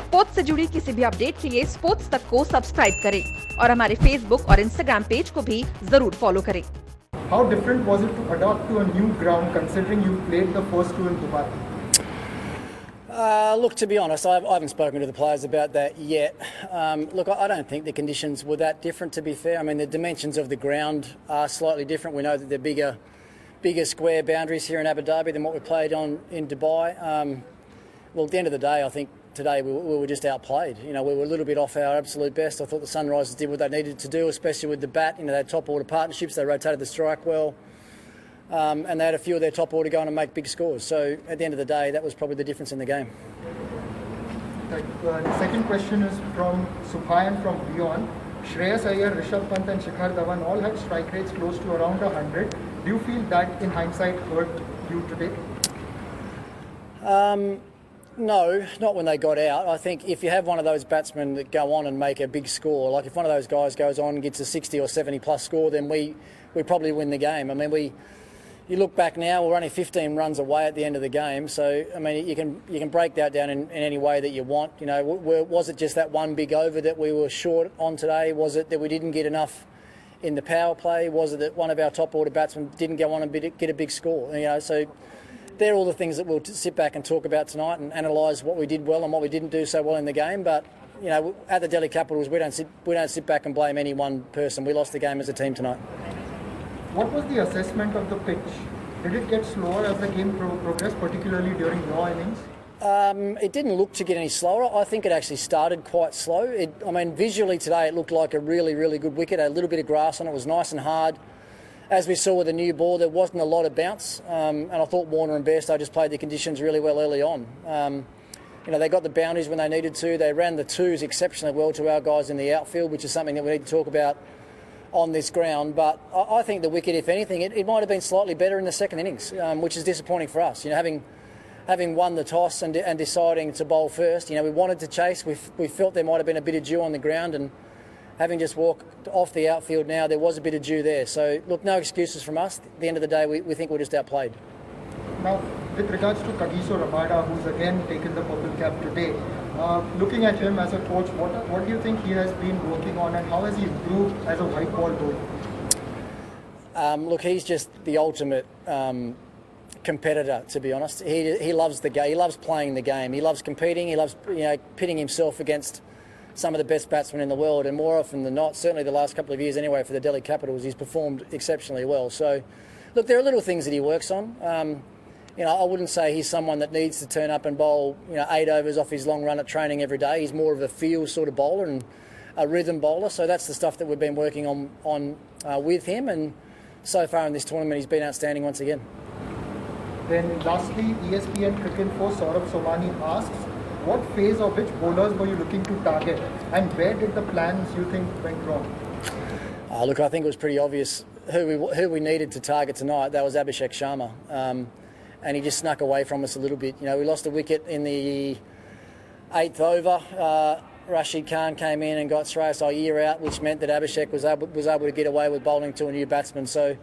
Sports से जुड़ी किसी भी अपडेट के लिए स्पोर्ट्स तक को सब्सक्राइब करें और हमारे फेसबुक और इंस्टाग्राम पेज को भी जरूर फॉलो करें। How different was it to adapt to a new ground considering you played the first two in Dubai? Look, to be honest, I haven't spoken to the players about that yet. Look, I don't think the conditions were that different, to be fair. I mean, the dimensions of the ground are slightly different. We know that they're bigger square boundaries here in Abu Dhabi than what we played on in Dubai. Well, at the end of the day, I think today we were just outplayed. You know, we were a little bit off our absolute best. I thought the Sunrisers did what they needed to do, especially with the bat. You know, they had top order partnerships. They rotated the strike well. And they had a few of their top order going and make big scores. So at the end of the day, that was probably the difference in the game. The second question is from Subhayan from Beyond. Shreyas Iyer, Rishabh Pant and Shikhar Dhawan all had strike rates close to around 100. Do you feel that in hindsight hurt you today? No, not when they got out. I think if you have one of those batsmen that go on and make a big score, like if one of those guys goes on and gets a 60 or 70 plus score, then we probably win the game. I mean, you look back now, we're only 15 runs away at the end of the game. So, I mean, you can break that down in any way that you want. You know, was it just that one big over that we were short on today? Was it that we didn't get enough in the power play? Was it that one of our top order batsmen didn't go on and get a big score? You know, so they're all the things that we'll sit back and talk about tonight and analyse what we did well and what we didn't do so well in the game. But, you know, at the Delhi Capitals, we don't sit back and blame any one person. We lost the game as a team tonight. What was the assessment of the pitch? Did it get slower as the game progressed, particularly during your innings? It didn't look to get any slower. I think it actually started quite slow. I mean, visually today it looked like a really, really good wicket. A little bit of grass on it, was nice and hard. As we saw with the new ball, there wasn't a lot of bounce. And I thought Warner and Bairstow just played the conditions really well early on. You know, they got the boundaries when they needed to. They ran the twos exceptionally well to our guys in the outfield, which is something that we need to talk about on this ground. But I think the wicket, if anything, it might have been slightly better in the second innings, which is disappointing for us. You know, having won the toss and deciding to bowl first, you know, we wanted to chase. We felt there might have been a bit of dew on the ground, and having just walked off the outfield now, there was a bit of dew there. So, look, no excuses from us. At the end of the day, we think we're just outplayed. Now, with regards to Kagiso Rabada, who's again taken the purple cap today, looking at him as a coach, what do you think he has been working on, and how has he improved as a white ball bowler? Look, he's just the ultimate competitor, to be honest. He loves the game. He loves playing the game. He loves competing. He loves, you know, pitting himself against some of the best batsmen in the world, and more often than not, certainly the last couple of years anyway, for the Delhi Capitals, he's performed exceptionally well. So, look, there are little things that he works on. You know, I wouldn't say he's someone that needs to turn up and bowl, you know, 8 overs off his long run at training every day. He's more of a feel sort of bowler and a rhythm bowler. So that's the stuff that we've been working on with him. And so far in this tournament, he's been outstanding once again. Then lastly, ESPN Cricket Info Saurabh Somani asks, what phase of which bowlers were you looking to target, and where did the plans you think went wrong? Look, I think it was pretty obvious who we needed to target tonight. That was Abhishek Sharma. And he just snuck away from us a little bit. You know, we lost a wicket in the 8th over. Rashid Khan came in and got Shreyas Iyer out, which meant that Abhishek was able to get away with bowling to a new batsman. So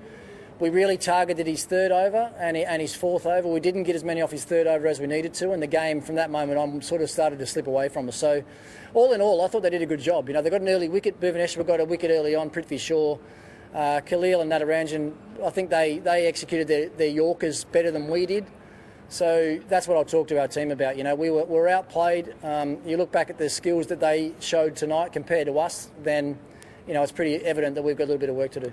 we really targeted his 3rd over and his 4th over. We didn't get as many off his 3rd over as we needed to, and the game from that moment on sort of started to slip away from us. So all in all, I thought they did a good job. You know, they got an early wicket. Bhuvaneshwar got a wicket early on. Prithvi Shaw, Khalil and Nataranjan, I think they executed their Yorkers better than we did. So that's what I'll talk to our team about. You know, we were outplayed. You look back at the skills that they showed tonight compared to us, then, you know, it's pretty evident that we've got a little bit of work to do.